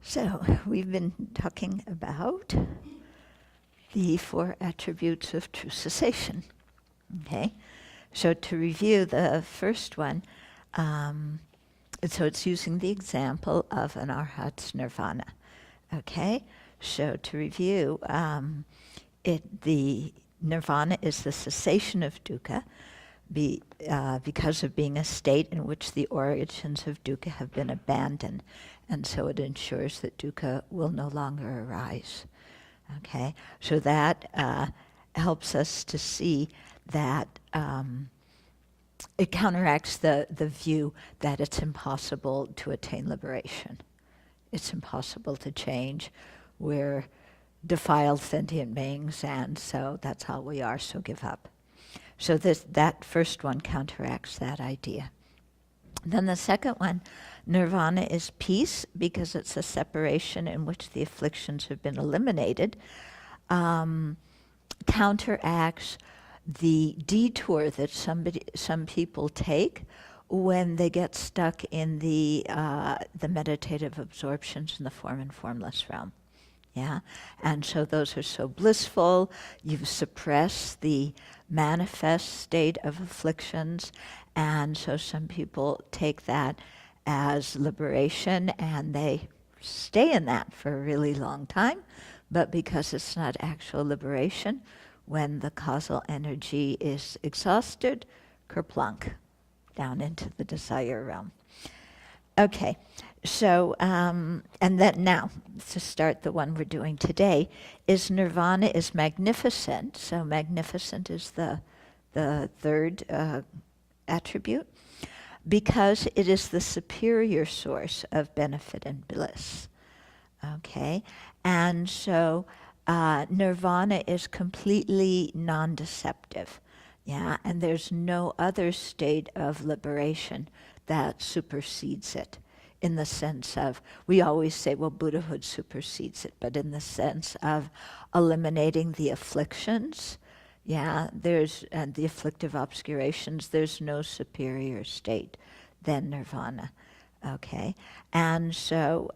So we've been talking about the 4 attributes of true cessation. Okay, so to review the first one, so it's using the example of an arhat's nirvana. Okay, so to review, the nirvana is the cessation of dukkha, because of being a state in which the origins of dukkha have been abandoned, and so it ensures that dukkha will no longer arise. Okay, so that helps us to see that it counteracts the view that it's impossible to attain liberation. It's impossible to change. We're defiled sentient beings, and so that's how we are, so give up. So that first one counteracts that idea. Then the second one, nirvana is peace, because it's a separation in which the afflictions have been eliminated, counteracts the detour that some people take when they get stuck in the meditative absorptions in the form and formless realm. Yeah, and so those are so blissful. You've suppressed the manifest state of afflictions, and so some people take that as liberation, and they stay in that for a really long time. But because it's not actual liberation, when the causal energy is exhausted, kerplunk, down into the desire realm. Okay, so, and then now, to start the one we're doing today, is nirvana is magnificent. So magnificent is the third attribute, because it is the superior source of benefit and bliss. Okay, and so nirvana is completely non-deceptive. Yeah, and there's no other state of liberation that supersedes it, in the sense of, we always say, well, Buddhahood supersedes it, but in the sense of eliminating the afflictions, and the afflictive obscurations, there's no superior state than nirvana. Okay, and so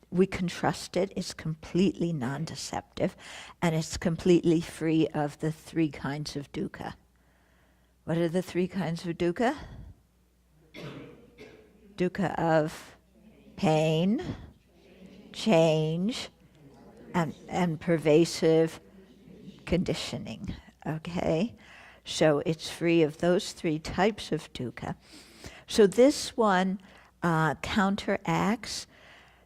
we can trust it. It's completely non-deceptive, and it's completely free of the 3 kinds of dukkha. What are the 3 kinds of dukkha? Dukkha of pain, change, and pervasive conditioning. Okay? So it's free of those 3 types of dukkha. So this one counteracts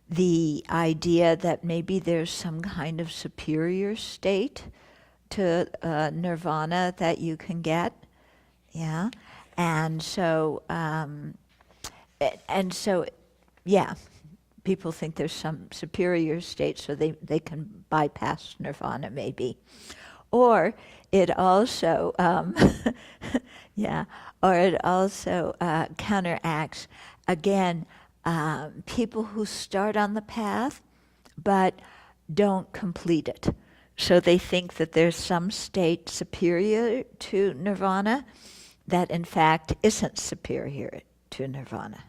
the idea that maybe there's some kind of superior state to nirvana that you can get. Yeah? And so, people think there's some superior state, so they can bypass nirvana maybe. Or it also, counteracts, again, people who start on the path but don't complete it. So they think that there's some state superior to nirvana that in fact isn't superior to nirvana.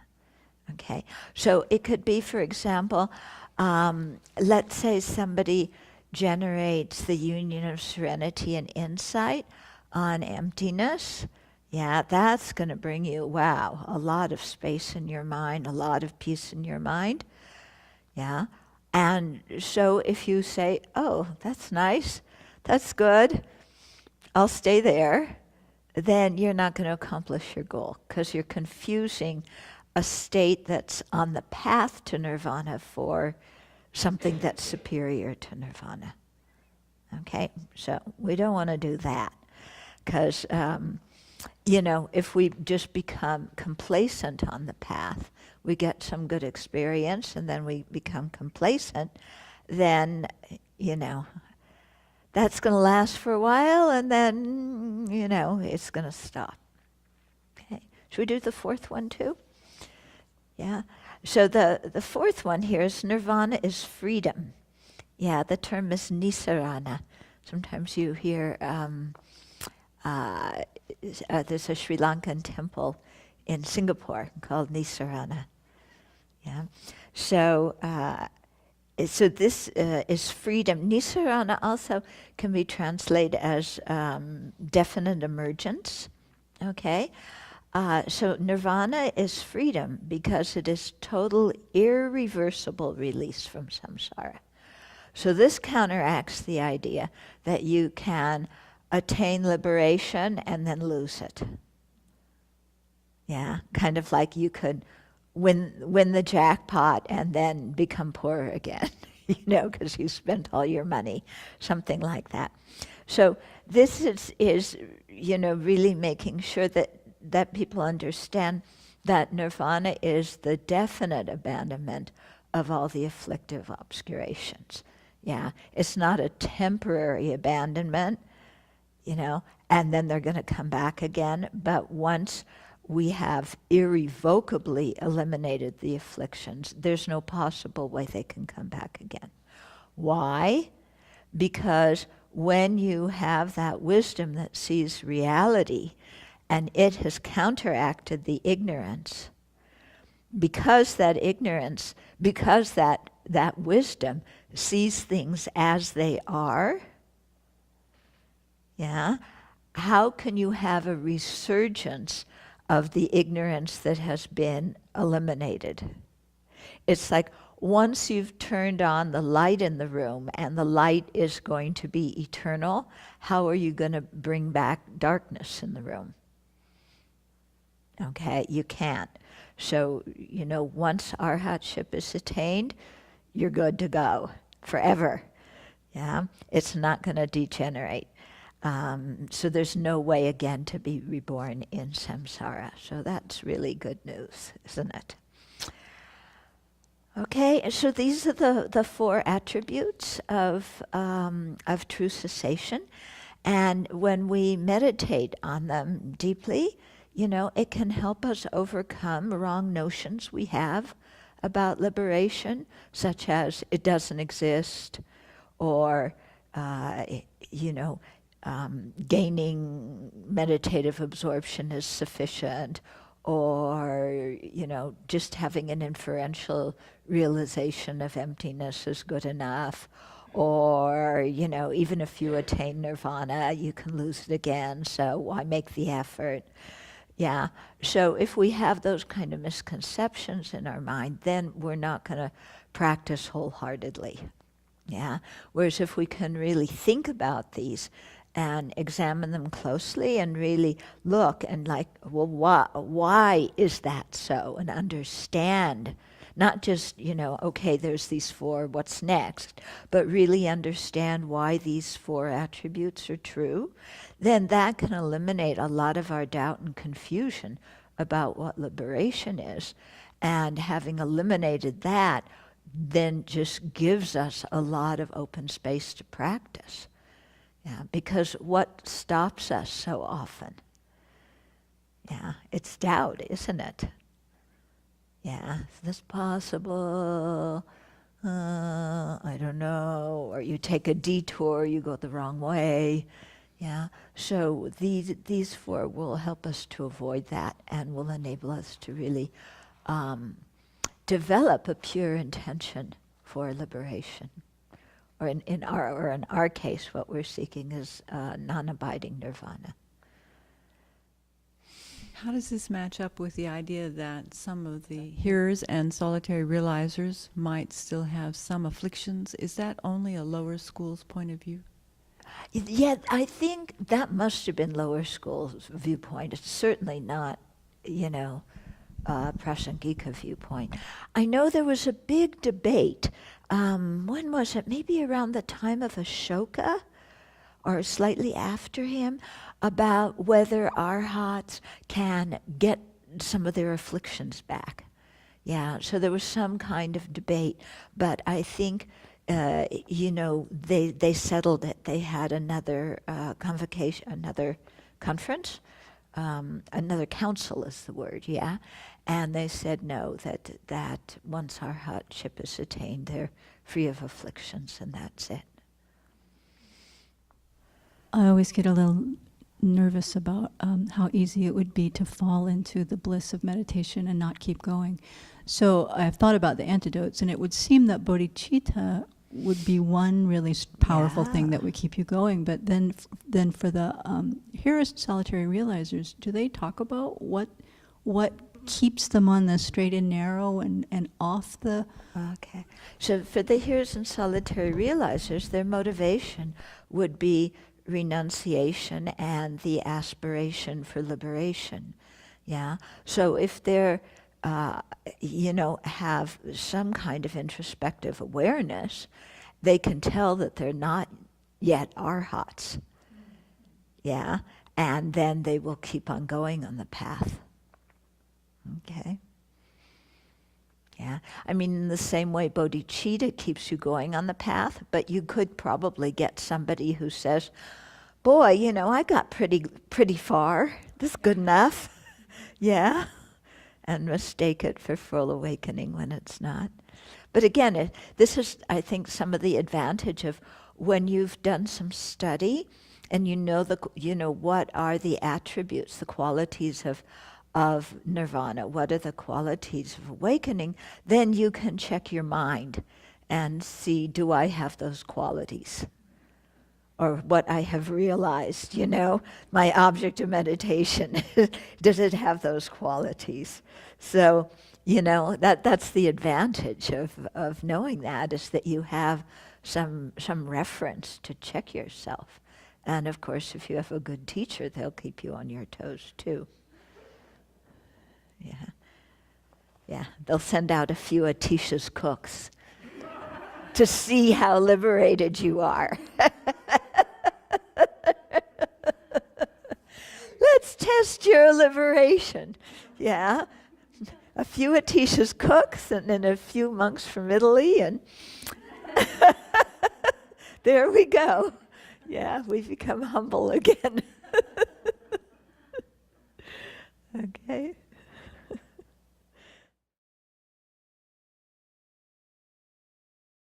Okay, so it could be, for example, let's say somebody generates the union of serenity and insight on emptiness. Yeah, that's going to bring you, wow, a lot of space in your mind, a lot of peace in your mind. Yeah, and so if you say, oh, that's nice, that's good, I'll stay there, then you're not going to accomplish your goal, because you're confusing a state that's on the path to nirvana for something that's superior to nirvana. Okay, so we don't want to do that, because if we just become complacent on the path, we get some good experience and then we become complacent, then, that's going to last for a while and then, it's going to stop. Okay, should we do the 4th one too? Yeah, so the 4th one here is nirvana is freedom. Yeah, the term is nisarana. Sometimes you hear there's a Sri Lankan temple in Singapore called Nisarana. Yeah. So, so this is freedom. Nisarana also can be translated as definite emergence. Okay. So nirvana is freedom because it is total irreversible release from samsara. So this counteracts the idea that you can attain liberation and then lose it. Yeah, kind of like you could win the jackpot and then become poor again, because you spent all your money, something like that. So this is really making sure that people understand that nirvana is the definite abandonment of all the afflictive obscurations. Yeah, it's not a temporary abandonment, and then they're going to come back again. But once we have irrevocably eliminated the afflictions, there's no possible way they can come back again. Why? Because when you have that wisdom that sees reality and it has counteracted the ignorance, because that wisdom sees things as they are, yeah, how can you have a resurgence of the ignorance that has been eliminated? It's like once you've turned on the light in the room and the light is going to be eternal, how are you going to bring back darkness in the room? Okay, you can't. So, once arhatship is attained, you're good to go forever. Yeah, it's not going to degenerate. So there's no way again to be reborn in samsara. So that's really good news, isn't it? Okay, so these are the four attributes of true cessation. And when we meditate on them deeply, it can help us overcome wrong notions we have about liberation, such as it doesn't exist, or, gaining meditative absorption is sufficient, or, just having an inferential realization of emptiness is good enough, or, even if you attain nirvana, you can lose it again, so why make the effort? Yeah, so if we have those kind of misconceptions in our mind, then we're not going to practice wholeheartedly. Yeah, whereas if we can really think about these and examine them closely and really look and why is that so? And understand, not just, okay, there's these four, what's next, but really understand why these four attributes are true, then that can eliminate a lot of our doubt and confusion about what liberation is. And having eliminated that, then just gives us a lot of open space to practice. Yeah, because what stops us so often? Yeah, it's doubt, isn't it? Yeah, is this possible? I don't know. Or you take a detour, you go the wrong way. Yeah, so these four will help us to avoid that and will enable us to really develop a pure intention for liberation. Or in our case, what we're seeking is non-abiding nirvana. How does this match up with the idea that some of the hearers and solitary realizers might still have some afflictions? Is that only a lower school's point of view? Yeah, I think that must have been lower school's viewpoint. It's certainly not, Prasangika viewpoint. I know there was a big debate. When was it? Maybe around the time of Ashoka, or slightly after him, about whether arhats can get some of their afflictions back. Yeah, so there was some kind of debate, but I think, they settled it. They had another convocation, another conference, another council is the word, yeah, and they said no, that once arhatship is attained, they're free of afflictions, and that's it. I always get a little nervous about how easy it would be to fall into the bliss of meditation and not keep going. So I've thought about the antidotes, and it would seem that bodhicitta would be one really powerful thing that would keep you going. But then for the hearers, solitary realizers, do they talk about what keeps them on the straight and narrow and off the... Okay. So for the hearers and solitary realizers, their motivation would be renunciation and the aspiration for liberation. Yeah. So if they're, have some kind of introspective awareness, they can tell that they're not yet arhats. Yeah. And then they will keep on going on the path. Okay. Yeah. I mean, in the same way, bodhicitta keeps you going on the path, but you could probably get somebody who says, boy, I got pretty far. This is good enough. Yeah. And mistake it for full awakening when it's not. But again, this is, I think, some of the advantage of when you've done some study and what are the attributes, the qualities of nirvana, what are the qualities of awakening, then you can check your mind and see, do I have those qualities? Or what I have realized, my object of meditation, does it have those qualities? So, that's the advantage of knowing that, is that you have some reference to check yourself. And of course, if you have a good teacher, they'll keep you on your toes too. Yeah. Yeah, they'll send out a few Atisha's cooks to see how liberated you are. Let's test your liberation. Yeah. A few Atisha's cooks and then a few monks from Italy, and there we go. Yeah, we've become humble again. Okay.